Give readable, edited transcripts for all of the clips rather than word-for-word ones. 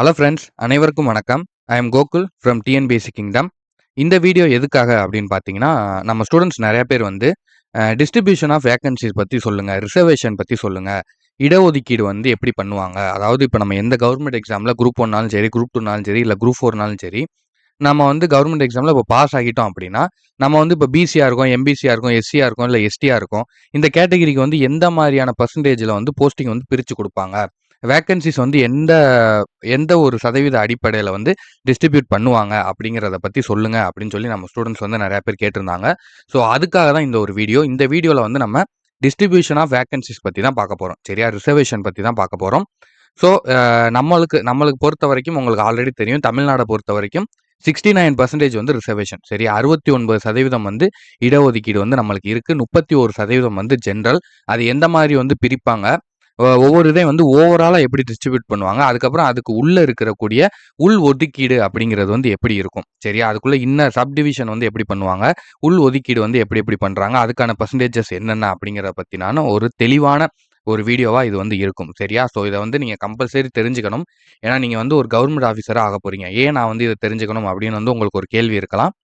Hello friends, அனைவருக்கும் வணக்கம். I am Gokul from TNPSC kingdom. இந்த வீடியோ எதுக்காக அப்படின்னு பார்த்தீங்கன்னா, நம்ம ஸ்டூடெண்ட்ஸ் நெறைய பேர் வந்து டிஸ்ட்ரிபியூஷன் ஆஃப் வேக்கன்சிஸ் பத்தி சொல்லுங்க, ரிசர்வேஷன் பத்தி சொல்லுங்க, இடஒதுக்கீடு வந்து எப்படி பண்ணுவாங்க? அதாவது இப்ப நம்ம எந்த கவர்மெண்ட் எக்ஸாம்ல குரூப் 1னாலும் சரி, குரூப் 2னாலும் சரி, இல்ல குரூப் 4னாலும் சரி, நம்ம வந்து கவர்மெண்ட் எக்ஸாம்ல இப்போ பாஸ் ஆகிட்டோம் அப்படின்னா, நம்ம வந்து இப்போ பிசியா இருக்கோம், எம்பிசியா இருக்கோம், எஸ்சியா இருக்கோம், இல்ல எஸ்டியா இருக்கோம். இந்த கேட்டகரிக்கு வந்து எந்த மாரியான பெர்சன்டேஜ்ல வந்து போஸ்டிங் வந்து பிரிச்சு குடுப்பாங்க? வேக்கன்சிஸ் வந்து எந்த எந்த ஒரு சதவீத அடிப்படையில வந்து டிஸ்ட்ரிபியூட் பண்ணுவாங்க அப்படிங்கிறத பத்தி சொல்லுங்க அப்படின்னு சொல்லி நம்ம ஸ்டூடெண்ட்ஸ் வந்து நெறைய பேர் கேட்டிருந்தாங்க. ஸோ அதுக்காக தான் இந்த ஒரு வீடியோ. இந்த வீடியோல வந்து நம்ம டிஸ்ட்ரிபியூஷன் ஆஃப் வேக்கன்சிஸ் பத்தி தான் பார்க்க போறோம். சரியா? ரிசர்வேஷன் பத்தி தான் பார்க்க போறோம். ஸோ நம்மளுக்கு நம்மளுக்கு பொறுத்தவரைக்கும் உங்களுக்கு ஆல்ரெடி தெரியும். தமிழ்நாட பொறுத்தவரைக்கும் 69% வந்து ரிசர்வேஷன். சரியா? 69% வந்து இடஒதுக்கீடு வந்து நம்மளுக்கு இருக்கு. 31% வந்து ஜெனரல். அது எந்த மாரி வந்து பிரிப்பாங்க? ஒவ்வொரு இதையும் வந்து ஓவராலா எப்படி டிஸ்ட்ரிபியூட் பண்ணுவாங்க? அதுக்கப்புறம் அதுக்கு உள்ள இருக்கக்கூடிய உள் ஒதுக்கீடு அப்படிங்கிறது வந்து எப்படி இருக்கும்? சரியா? அதுக்குள்ள இன்னர் சப் டிவிஷன் வந்து எப்படி பண்ணுவாங்க? உள் ஒதுக்கீடு வந்து எப்படி எப்படி பண்றாங்க? அதுக்கான பெர்சன்டேஜஸ் என்னென்ன அப்படிங்கிறத பத்தினான ஒரு தெளிவான ஒரு வீடியோவா இது வந்து இருக்கும். சரியா? ஸோ இத வந்து நீங்க கம்பல்சரி தெரிஞ்சுக்கணும். ஏன்னா நீங்க வந்து ஒரு கவர்ன்மெண்ட் ஆஃபீஸரா ஆகப் போறீங்க. ஏன் நான் வந்து இத தெரிஞ்சுக்கணும் அப்படின்னு வந்து உங்களுக்கு ஒரு கேள்வி இருக்கலாம்.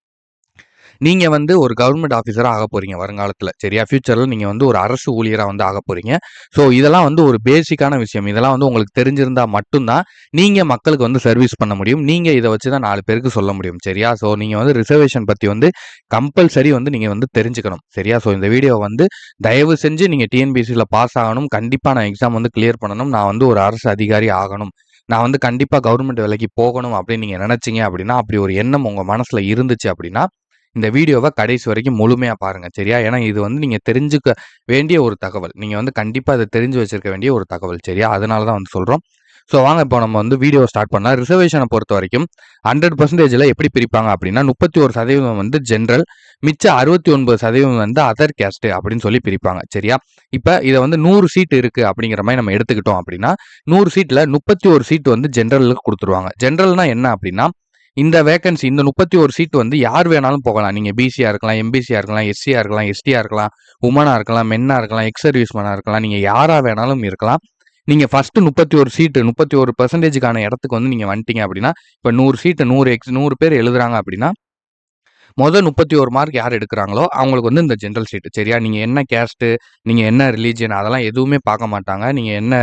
நீங்க வந்து ஒரு கவர்ன்மெண்ட் ஆஃபீஸரா ஆகப் போறீங்க வருங்காலத்துல. சரியா? ஃபியூச்சர்ல நீங்க வந்து ஒரு அரசு ஊழியரா வந்து ஆகப் போறீங்க. ஸோ இதெல்லாம் வந்து ஒரு பேசிக்கான விஷயம். இதெல்லாம் வந்து உங்களுக்கு தெரிஞ்சிருந்தா மட்டும் தான் நீங்க மக்களுக்கு வந்து சர்வீஸ் பண்ண முடியும். நீங்க இத வச்சு தான் 4 பேருக்கு சொல்ல முடியும். சரியா? ஸோ நீங்க வந்து ரிசர்வேஷன் பத்தி வந்து கம்பல்சரி வந்து நீங்க வந்து தெரிஞ்சுக்கணும். சரியா? ஸோ இந்த வீடியோவ வந்து தயவு செஞ்சு நீங்க டிஎன்பிஎஸ்சில பாஸ் ஆகணும். கண்டிப்பா நான் எக்ஸாம் வந்து கிளியர் பண்ணணும். நான் வந்து ஒரு அரசு அதிகாரி ஆகணும். நான் வந்து கண்டிப்பா கவர்ன்மெண்ட் வேலைக்கு போகணும் அப்படின்னு நீங்க நினைச்சீங்க அப்படின்னா, அப்படி ஒரு எண்ணம் உங்க மனசுல இருந்துச்சு அப்படின்னா, இந்த வீடியோவ கடைசி வரைக்கும் முழுமையா பாருங்க. சரியா? ஏன்னா இது வந்து நீங்க தெரிஞ்சுக்க வேண்டிய ஒரு தகவல். நீங்க வந்து கண்டிப்பா இத தெரிஞ்சு வச்சிருக்க வேண்டிய ஒரு தகவல். சரியா? அதனால தான் வந்து சொல்றோம். ஸோ வாங்க இப்போ நம்ம வந்து வீடியோவ ஸ்டார்ட் பண்ணலாம். ரிசர்வேஷன பொறுத்தவரைக்கும் 100%ல எப்படி பிரிப்பாங்க அப்படின்னா, 31% வந்து ஜெனரல், மிச்ச 69% வந்து அதர் கேஸ்ட் அப்படின்னு சொல்லி பிரிப்பாங்க. சரியா? இப்ப இத வந்து 100 சீட் இருக்கு அப்படிங்கிற மாரி நம்ம எடுத்துக்கிட்டோம் அப்படின்னா, 100 சீட்ல 31 சீட் வந்து ஜெனரலுக்கு குடுத்துருவாங்க. ஜெனரல்னா என்ன அப்படின்னா, இந்த வேக்கன்சி இந்த 31 சீட் வந்து யார் வேணாலும் போகலாம். நீங்க பிசியா இருக்கலாம், எம்பிசியா இருக்கலாம், எஸ்சியா இருக்கலாம், எஸ்டியா இருக்கலாம், வுமனா இருக்கலாம், மென்னா இருக்கலாம், எக்ஸ் சர்வீஸ்மேனா இருக்கலாம். நீங்க யாரா வேணாலும் இருக்கலாம். நீங்க ஃபர்ஸ்ட் 31 சீட்டு 31%க்கான இடத்துக்கு வந்து நீங்க வந்துட்டீங்க அப்படின்னா, இப்ப 100 சீட்டு 100 பேர் எழுதுறாங்க அப்படின்னா, மொத 31 மார்க் யார் எடுக்குறாங்களோ, அவங்களுக்கு வந்து இந்த ஜெனரல் சீட். சரியா? நீங்க என்ன கேஸ்ட்டு, நீங்க என்ன ரிலிஜியன் அதெல்லாம் எதுவுமே பார்க்க மாட்டாங்க. நீங்க என்ன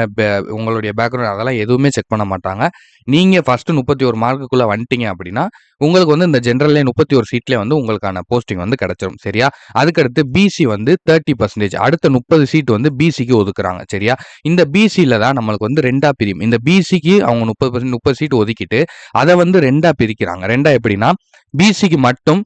உங்களுடைய பேக்ரவுண்ட் அதெல்லாம் எதுவுமே செக் பண்ண மாட்டாங்க. நீங்க ஃபர்ஸ்ட் 31 மார்க்குக்குள்ள வந்துட்டீங்க அப்படின்னா, உங்களுக்கு வந்து இந்த ஜெனரல்லே 31 சீட்லயே வந்து உங்களுக்கான போஸ்டிங் வந்து கிடைச்சிரும். சரியா? அதுக்கடுத்து பிசி வந்து 30% அடுத்த 30 சீட் வந்து பிசிக்கு ஒதுக்குறாங்க. சரியா? இந்த பிசில தான் நம்மளுக்கு வந்து 2ஆ பிரியும். இந்த பிசிக்கு அவங்க 30% சீட் ஒதுக்கிட்டு, அத வந்து 2ஆ பிரிக்கிறாங்க. 2ஆ எப்படின்னா, பிசிக்கு மட்டும்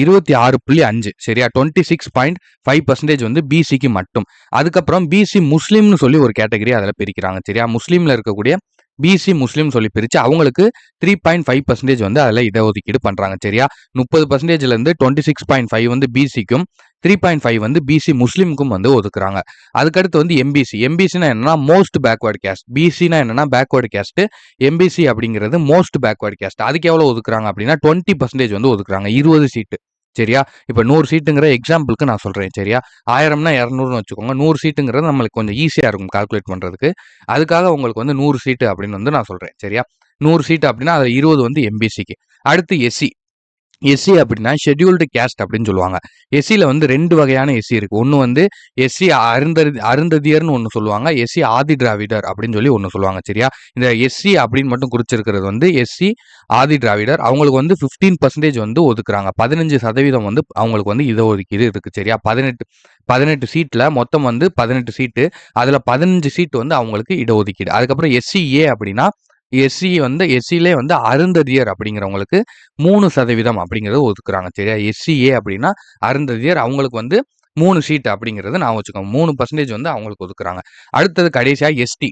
26.5 சரியா? 26.5% வந்து பிசிக்கு மட்டும். அதுக்கப்புறம் பிசி முஸ்லிம்னு சொல்லி ஒரு கேட்டகரி அதுல பிரிக்கிறாங்க. சரியா? முஸ்லிம்ல இருக்கக்கூடிய பிசி முஸ்லிம் சொல்லி பிரிச்சு அவங்களுக்கு 3.5% வந்து அதுல இடஒதுக்கீடு பண்றாங்க. சரியா? 30%ல இருந்து 26.5 வந்து பிசிக்கும் 3.5 வந்து பிசி முஸ்லிமுக்கும் வந்து ஒதுக்குறாங்க. அதுக்கடுத்து வந்து எம்பிசி. எம்பிசினா என்னன்னா மோஸ்ட் பேக்வர்ட் கேஸ்ட். பிசினா என்னன்னா பேக்வர்ட் கேஸ்ட். எம்பிசி அப்படிங்கிறது மோஸ்ட் பேக்வர்ட் கேஸ்ட். அதுக்கு எவ்வளவு ஒதுக்குறாங்க அப்படின்னா 20% வந்து ஒதுக்குறாங்க. 20 சீட்டு. சரியா? இப்ப 100 சீட்டுங்கிற எக்ஸாம்பிளுக்கு நான் சொல்றேன். சரியா? 1000னா 200ன்னு வச்சுக்கோங்க. 100 சீட்டுங்கிறது நம்மளுக்கு கொஞ்சம் ஈஸியா இருக்கும் கால்குலேட் பண்றதுக்கு. அதுக்காக உங்களுக்கு வந்து 100 சீட்டு அப்படின்னு வந்து நான் சொல்றேன். சரியா? 100 சீட்டு அப்படின்னா அதுல 20 வந்து எம்பிசிக்கு. அடுத்து எஸ்சி. எஸ்சி அப்படின்னா ஷெட்யூல்டு கேஸ்ட் அப்படின்னு சொல்லுவாங்க. எஸ்சில வந்து 2 வகையான எஸ்சி இருக்கு. ஒண்ணு வந்து எஸ்சி அருந்ததியர்னு ஒண்ணு சொல்லுவாங்க. எஸ்சி ஆதி திராவிடர் அப்படின்னு சொல்லி ஒண்ணு சொல்லுவாங்க. சரியா? இந்த எஸ்சி அப்படின்னு மட்டும் குறிச்சிருக்கிறது வந்து எஸ்சி ஆதி திராவிடர். அவங்களுக்கு வந்து 15% வந்து ஒதுக்குறாங்க. 15% வந்து அவங்களுக்கு வந்து இடஒதுக்கீடு இருக்கு. சரியா? 18 சீட்ல மொத்தம் வந்து 18 சீட்டு. அதுல 15 சீட் வந்து அவங்களுக்கு இடஒதுக்கீடு. அதுக்கப்புறம் எஸ்சிஏ அப்படின்னா எஸ்சிலே வந்து அருந்ததியர் அப்படிங்கிறவங்களுக்கு 3% அப்படிங்கிறத ஒதுக்குறாங்க. சரியா? எஸ்சிஏ அப்படின்னா அருந்ததியர் அவங்களுக்கு வந்து 3 சீட் அப்படிங்கிறத ஞாபகம் வச்சுக்கோங்க. 3% வந்து அவங்களுக்கு ஒதுக்குறாங்க. அடுத்தது கடைசியா எஸ்டி.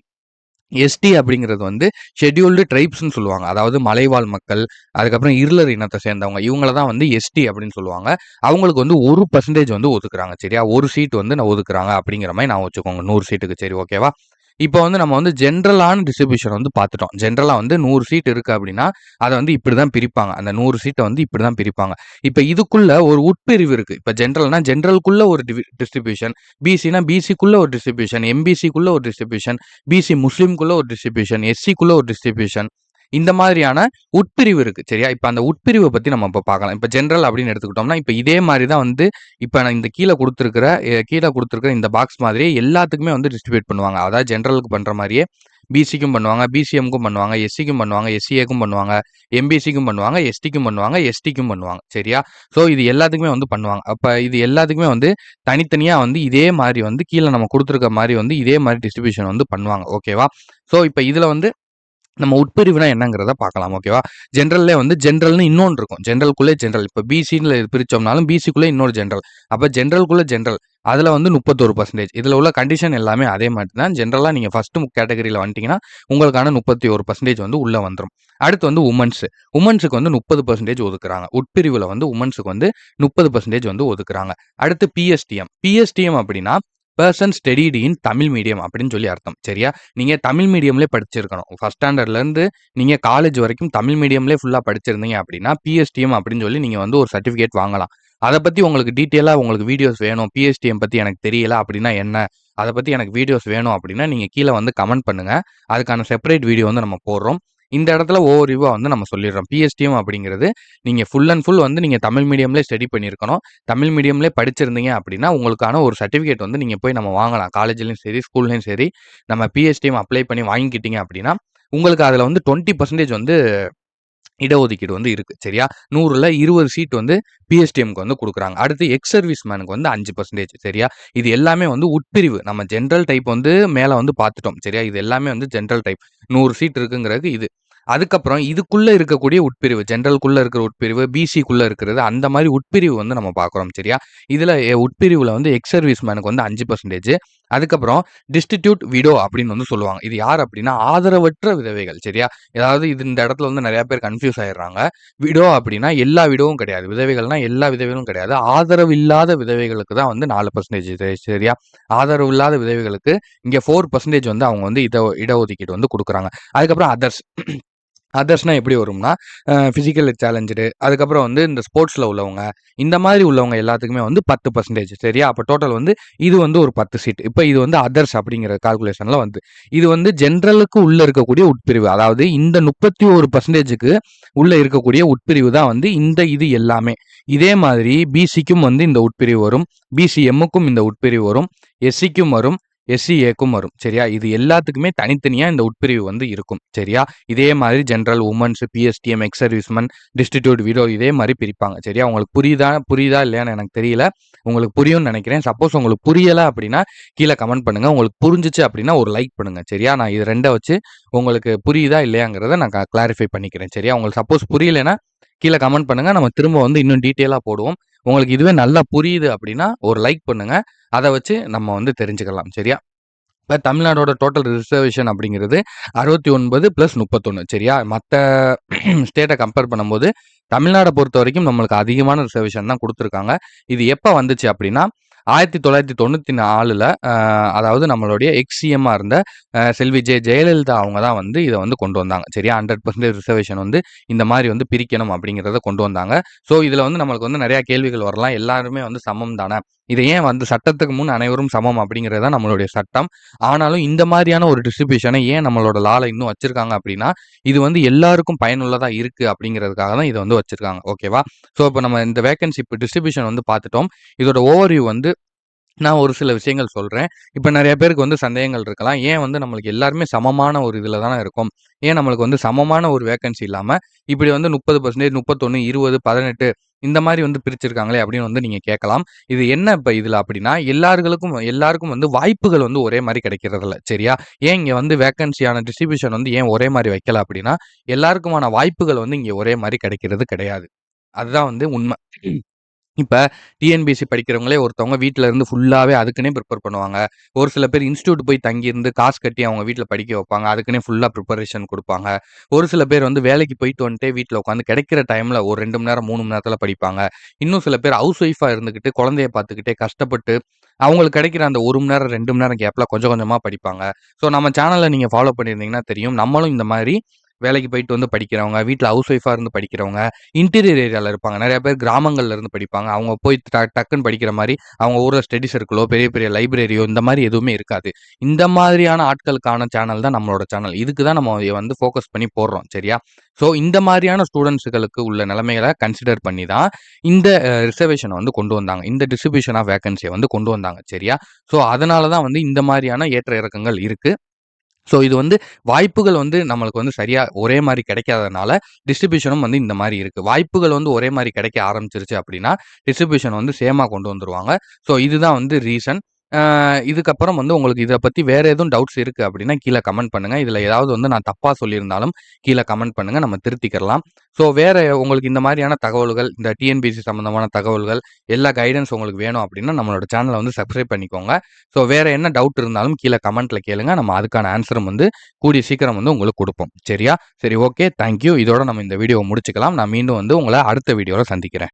எஸ்டி அப்படிங்கிறது வந்து ஷெட்யூல்டு ட்ரைப்ஸ்ன்னு சொல்லுவாங்க. அதாவது மலைவாழ் மக்கள், அதுக்கப்புறம் இருளர் இனத்தை சேர்ந்தவங்க. இவங்கள தான் வந்து எஸ்டி அப்படின்னு சொல்லுவாங்க. அவங்களுக்கு வந்து 1% வந்து ஒதுக்குறாங்க. சரியா? 1 சீட் வந்து ஒதுக்குறாங்க அப்படிங்கிற மாரி ஞாபகம் வச்சுக்கோங்க. 100 சீட்டுக்கு. சரி ஓகேவா? இப்போ வந்து நம்ம வந்து ஜென்ரலான டிஸ்ட்ரிபியூஷன் வந்து பார்த்துட்டோம். ஜென்ரலா வந்து 100 சீட் இருக்கு அப்படின்னா, அத வந்து இப்படிதான் பிரிப்பாங்க. அந்த 100 சீட்ட வந்து இப்படிதான் பிரிப்பாங்க. இப்ப இதுக்குள்ள ஒரு உட்பிரிவு இருக்கு. இப்ப ஜென்ரல்னா ஜென்ரலுக்குள்ள ஒரு டிஸ்ட்ரிபியூஷன், பிசினா பிசிக்குள்ள ஒரு டிஸ்ட்ரிபியூஷன், எம்பிசிக்குள்ள ஒரு டிஸ்ட்ரிபியூஷன், பிசி முஸ்லிம்குள்ள ஒரு டிஸ்ட்ரிபியூஷன், எஸ்சிக்குள்ள ஒரு டிஸ்ட்ரிபியூஷன், இந்த மாதிரியான உட்பிரிவு இருக்கு. சரியா? இப்ப அந்த உட்பிரிவ பத்தி நம்ம இப்ப பார்க்கலாம். இப்ப ஜெனரல் அப்படின்னு எடுத்துக்கிட்டோம்னா, இப்ப இதே மாரி தான் வந்து இப்ப நான் இந்த கீழ குடுத்திருக்கிற இந்த பாக்ஸ் மாதிரியே எல்லாத்துக்குமே வந்து டிஸ்ட்ரிபியூட் பண்ணுவாங்க. அதாவது ஜெனரலுக்கு பண்ற மாரியே பிசிக்கும் பண்ணுவாங்க, பிசிஎம்க்கும் பண்ணுவாங்க, எஸ்சிக்கும் பண்ணுவாங்க, எஸ்சிஏக்கும் பண்ணுவாங்க, எம்பிசிக்கும் பண்ணுவாங்க, எஸ்டிக்கும் பண்ணுவாங்க, எஸ்டிக்கும் பண்ணுவாங்க. சரியா? ஸோ இது எல்லாத்துக்குமே வந்து பண்ணுவாங்க. அப்ப இது எல்லாத்துக்குமே வந்து தனித்தனியா வந்து இதே மாரி வந்து கீழ நம்ம குடுத்திருக்க மாரி வந்து இதே மாரி டிஸ்ட்ரிபியூஷன் வந்து பண்ணுவாங்க. ஓகேவா? ஸோ இப்ப இதுல வந்து நம்ம உட்பிரிவுனா என்னங்கிறத பார்க்கலாம். ஓகேவா? ஜெனரல்லே வந்து ஜெனரல்னு இன்னொன்னு இருக்கும். ஜெனரலுக்குள்ளே ஜெனரல். இப்ப பிசின்னு பிரிச்சோம்னாலும் பிசிக்குள்ள இன்னொரு ஜெனரல். அப்ப ஜெனரலுக்குள்ள ஜெனரல். அதுல வந்து 31%. இதுல உள்ள கண்டிஷன் எல்லாமே அதே மாரி தான். ஜெனரலா நீங்க ஃபர்ஸ்ட் கேட்டகரியில வந்துட்டீங்கன்னா, உங்களுக்கான 31% வந்து உள்ள வந்துரும். அடுத்து வந்து வுமன்ஸ். வுமன்ஸுக்கு வந்து 30% ஒதுக்குறாங்க. உட்பிரிவுல வந்து வுமன்ஸுக்கு வந்து 30% வந்து ஒதுக்குறாங்க. அடுத்து பிஎஸ்டிஎம். பிஎஸ்டிஎம் அப்படின்னா, person studied in Tamil medium அப்படின்னு சொல்லி அர்த்தம். சரியா? நீங்க தமிழ் மீடியம்லயே படிச்சிருக்கணும். ஃபர்ஸ்ட் ஸ்டாண்டர்ட்லேருந்து நீங்க காலேஜ் வரைக்கும் தமிழ் மீடியம்லயே ஃபுல்லா படிச்சிருந்தீங்க அப்படின்னா, பிஎஸ்டிஎம் அப்படின்னு சொல்லி நீங்க வந்து ஒரு சர்டிஃபிகேட் வாங்கலாம். அத பத்தி உங்களுக்கு டீட்டெயிலா உங்களுக்கு வீடியோஸ் வேணும். பிஎஸ்டிஎம் பத்தி எனக்கு தெரியல அப்படின்னா என்ன? அத பத்தி எனக்கு வீடியோஸ் வேணும் அப்படின்னா, நீங்க கீழ வந்து கமெண்ட் பண்ணுங்க. அதுக்கான செப்பரேட் வீடியோ வந்து நம்ம போடுறோம். இந்த இடத்துல ஓவர்வியூவா வந்து நம்ம சொல்லிடுறோம். பிஎஸ்டிஎம் அப்படிங்கிறது நீங்க ஃபுல் அண்ட் ஃபுல் வந்து நீங்க தமிழ் மீடியம்லயே ஸ்டடி பண்ணியிருக்கணும். தமிழ் மீடியம்லயே படிச்சிருந்தீங்க அப்படின்னா, உங்களுக்கான ஒரு சர்டிஃபிகேட் வந்து நீங்க போய் நம்ம வாங்கலாம். காலேஜ்லயும் சரி, ஸ்கூல்லயும் சரி, நம்ம பிஎஸ்டிஎம் அப்ளை பண்ணி வாங்கிக்கிட்டீங்க அப்படின்னா, உங்களுக்கு அதுல வந்து 20% வந்து இடஒதுக்கீடு வந்து இருக்கு. சரியா? 100ல 20 சீட் வந்து பிஎஸ்டிஎம்க்கு வந்து குடுக்குறாங்க. அடுத்து எக்ஸ் சர்வீஸ் மேனுக்கு வந்து 5% சரியா? இது எல்லாமே வந்து உட்பிரிவு. நம்ம ஜெனரல் டைப் வந்து மேல வந்து பார்த்துட்டோம். சரியா? இது எல்லாமே வந்து ஜெனரல் டைப். 100 சீட் இருக்குங்கிறது இது. அதுக்கப்புறம் இதுக்குள்ள இருக்கக்கூடிய உட்பிரிவு, ஜெனரலுக்குள்ள இருக்கிற உட்பிரிவு, பிசிக்குள்ள இருக்கிறது, அந்த மாரி உட்பிரிவு வந்து நம்ம பார்க்குறோம். சரியா? இதுல உட்பிரிவுல வந்து எக்ஸ் சர்வீஸ் மேனுக்கு வந்து 5%. அதுக்கப்புறம் டிஸ்டிட்யூட் விடோ அப்படின்னு வந்து சொல்லுவாங்க. இது யார் அப்படின்னா, ஆதரவற்ற விதவைகள். சரியா? அதாவது இது இந்த இடத்துல வந்து நெறைய பேர் கன்ஃப்யூஸ் ஆயிடுறாங்க. விடோ அப்படின்னா எல்லா விடோவும் கிடையாது. விதவைகள்னா எல்லா விதவைகளும் கிடையாது. ஆதரவு இல்லாத விதவைகளுக்கு தான் வந்து 4% சரியா? ஆதரவு இல்லாத விதவைகளுக்கு இங்க 4% வந்து அவங்க வந்து இடஒதுக்கீடு வந்து குடுக்குறாங்க. அதுக்கப்புறம் அதர்ஸ். அதர்ஸ்னா எப்படி வரும்னா, பிசிக்கல் சேலஞ்சுடு, அதுக்கப்புறம் வந்து இந்த ஸ்போர்ட்ஸ்ல உள்ளவங்க, இந்த மாதிரி உள்ளவங்க எல்லாத்துக்குமே வந்து 10% சரியா? அப்ப டோட்டல் வந்து இது வந்து ஒரு 10 சீட். இப்ப இது வந்து அதர்ஸ் அப்படிங்கிற கால்குலேஷன்ல வந்து. இது வந்து ஜெனரலுக்கு உள்ள இருக்கக்கூடிய உட்பிரிவு. அதாவது இந்த 31%க்கு உள்ள இருக்கக்கூடிய உட்பிரிவு தான் வந்து இது எல்லாமே. இதே மாதிரி பிசிக்கும் வந்து இந்த உட்பிரிவு வரும். பிசிஎம்முக்கும் இந்த உட்பிரிவு வரும். எஸ்சிக்கும் வரும். எஸ்சிஏக்கும் வரும். சரியா? இது எல்லாத்துக்குமே தனித்தனியா இந்த உட்பிரிவு வந்து இருக்கும். சரியா? இதே மாதிரி general, women's, PSTM, X serviceman, distribute widow இதே மாரி பிரிப்பாங்க. சரியா? உங்களுக்கு புரியுதா இல்லையான்னு எனக்கு தெரியல. உங்களுக்கு புரியும்னு நினைக்கிறேன். சப்போஸ் உங்களுக்கு புரியல அப்படின்னா, கீழ கமெண்ட் பண்ணுங்க. உங்களுக்கு புரிஞ்சுச்சு அப்படின்னா ஒரு லைக் பண்ணுங்க. சரியா? நான் இது 2 வச்சு உங்களுக்கு புரியுதா இல்லையாங்கிறத நான் கிளாரிஃபை பண்ணிக்கிறேன். சரியா? உங்களுக்கு சப்போஸ் புரியலைன்னா, கீழ கமெண்ட் பண்ணுங்க. நம்ம திரும்ப வந்து இன்னும் டீட்டெயிலா போடுவோம். உங்களுக்கு இதுவே நல்லா புரியுது அப்படின்னா, ஒரு லைக் பண்ணுங்க. அத வச்சு நம்ம வந்து தெரிஞ்சுக்கலாம். சரியா? இப்ப தமிழ்நாடோட டோட்டல் ரிசர்வேஷன் அப்படிங்கிறது 69 + 31 சரியா? மத்த ஸ்டேட்ட கம்பேர் பண்ணும்போது, தமிழ்நாட பொறுத்தவரைக்கும் நம்மளுக்கு அதிகமான ரிசர்வேஷன் தான் குடுத்துருக்காங்க. இது எப்ப வந்துச்சு அப்படின்னா, 1994ல அதாவது நம்மளுடைய எக்ஸ்-சிஎம்மா இருந்த செல்வி ஜெயலலிதா அவங்க தான் வந்து இத வந்து கொண்டு வந்தாங்க. சரியா? 100% ரிசர்வேஷன் வந்து இந்த மாரி வந்து பிரிக்கணும் அப்படிங்கிறத கொண்டு வந்தாங்க. ஸோ, இதுல வந்து நம்மளுக்கு வந்து நெறைய கேள்விகள் வரலாம். எல்லாருமே வந்து சமம் தான? இத ஏன் வந்து சட்டத்துக்கு முன் அனைவரும் சமம் அப்படிங்கிறது தான் நம்மளுடைய சட்டம். ஆனாலும் இந்த மாரியான ஒரு டிஸ்ட்ரிபியூஷன ஏன் நம்மளோட லால இன்னும் வச்சிருக்காங்க அப்படின்னா, இது வந்து எல்லாருக்கும் பயனுள்ளதா இருக்கு அப்படிங்கிறதுக்காக தான் இத வந்து வச்சிருக்காங்க. ஓகேவா? ஸோ, இப்ப நம்ம இந்த வேக்கன்சி டிஸ்ட்ரிபியூஷன் வந்து பார்த்துட்டோம். இதோட ஓவர்வியூ வந்து நான் ஒரு சில விஷயங்கள் சொல்றேன். இப்ப நெறைய பேருக்கு வந்து சந்தேகங்கள் இருக்கலாம். ஏன் வந்து நம்மளுக்கு எல்லாருமே சமமான ஒரு இதுல தான இருக்கோம். ஏன் நம்மளுக்கு வந்து சமமான ஒரு வேக்கன்சி இல்லாம, இப்படி வந்து 30%, 31, 20, 18 இந்த மாரி வந்து பிரிச்சிருக்காங்களே அப்படின்னு வந்து நீங்க கேட்கலாம். இது என்ன இப்ப இதுல அப்படின்னா, எல்லாருக்கும் வந்து வாய்ப்புகள் வந்து ஒரே மாரி கிடைக்கிறதில்ல. சரியா? ஏன் இங்க வந்து வேக்கன்சியான டிஸ்ட்ரிபியூஷன் வந்து ஏன் ஒரே மாரி வைக்கல அப்படின்னா, எல்லாருக்குமான வாய்ப்புகள் வந்து இங்க ஒரே மாரி கிடைக்கிறது கிடையாது. அதுதான் வந்து உண்ம. இப்ப டிஎன்பிஎஸ்சி படிக்கிறவங்களே ஒருத்தவங்க வீட்ல இருந்து ஃபுல்லாவே அதுக்குன்னே ப்ரிப்பேர் பண்ணுவாங்க. ஒரு சில பேர் இன்ஸ்டிடியூட் போய் தங்கியிருந்து காசு கட்டி அவங்க வீட்ல படிக்க வைப்பாங்க. அதுக்குன்னே ஃபுல்லா ப்ரிப்பரேஷன் குடுப்பாங்க. ஒரு சில பேர் வந்து வேலைக்கு போயிட்டு வந்துட்டே வீட்ல உட்காந்து கிடைக்கிற டைம்ல ஒரு 2 மணி நேரம், 3 மணி நேரத்துல படிப்பாங்க. இன்னும் சில பேர் ஹவுஸ் ஒய்ஃபா இருந்துகிட்டு குழந்தைய பார்த்துக்கிட்டே கஷ்டப்பட்டு அவங்களுக்கு கிடைக்கிற அந்த 1 மணி நேரம், 2 மணி நேரம் கேப்ல கொஞ்சம் கொஞ்சமா படிப்பாங்க. ஸோ நம்ம சேனல்ல நீங்க ஃபாலோ பண்ணியிருந்தீங்கன்னா தெரியும். நம்மளும் இந்த மாரி வேலைக்கு போயிட்டு வந்து படிக்கிறவங்க, வீட்ல ஹவுஸ் ஒய்ஃபா இருந்து படிக்கிறவங்க, இன்டீரியர் ஏரியால இருப்பாங்க. நெறைய பேர் கிராமங்கள்ல இருந்து படிப்பாங்க. அவங்க போய் டக்குன்னு படிக்கிற மாரி, அவங்க ஊர்ல ஸ்டடி சர்க்கிளோ, பெரிய பெரிய லைப்ரரியோ இந்த மாரி எதுவுமே இருக்காது. இந்த மாதிரியான ஆட்களுக்கான சேனல் தான் நம்மளோட சேனல். இதுக்கு தான் நம்ம வந்து ஃபோக்கஸ் பண்ணி போடுறோம். சரியா? ஸோ இந்த மாரியான ஸ்டூடண்ட்ஸ்களுக்கு உள்ள நிலைமைகள கன்சிடர் பண்ணி தான் இந்த ரிசர்வேஷன வந்து கொண்டு வந்தாங்க. இந்த டிஸ்ட்ரிபியூஷன் ஆஃப் வேக்கன்சிய வந்து கொண்டு வந்தாங்க. சரியா? ஸோ அதனால தான் வந்து இந்த மாரியான ஏற்ற இறக்கங்கள் இருக்கு. ஸோ இது வந்து வாய்ப்புகள் வந்து நம்மளுக்கு வந்து சரியா ஒரே மாரி கிடைக்காதனால, டிஸ்ட்ரிபியூஷனும் வந்து இந்த மாரி இருக்கு. வாய்ப்புகள் வந்து ஒரே மாரி கிடைக்க ஆரம்பிச்சுருச்சு அப்படின்னா, டிஸ்ட்ரிபியூஷன் வந்து சேமா கொண்டு வந்துருவாங்க. ஸோ இதுதான் வந்து ரீசன். இதுக்கப்புறம் வந்து உங்களுக்கு இத பத்தி வேற எதுவும் டவுட்ஸ் இருக்கு அப்படின்னா, கீழ கமெண்ட் பண்ணுங்க. இதுல ஏதாவது வந்து நான் தப்பா சொல்லியிருந்தாலும் கீழ கமெண்ட் பண்ணுங்க. நம்ம திருத்திக்கிறலாம். ஸோ வேற உங்களுக்கு இந்த மாரியான தகவல்கள், இந்த டிஎன்பிஎஸ்சி சம்மந்தமான தகவல்கள், எல்லா கைடன்ஸ் உங்களுக்கு வேணும் அப்படின்னா, நம்மளோட சேனல வந்து சப்ஸ்கிரைப் பண்ணிக்கோங்க. ஸோ வேற என்ன டவுட் இருந்தாலும் கீழ கமெண்ட்ல கேளுங்க. நம்ம அதுக்கான ஆன்ஸரும் வந்து கூடிய சீக்கிரம் வந்து உங்களுக்கு குடுப்போம். சரியா? சரி ஓகே. Thank you. இதோட நம்ம இந்த வீடியோவ முடிச்சுக்கலாம். நான் மீண்டும் வந்து உங்கள அடுத்த வீடியோல சந்திக்கிறேன்.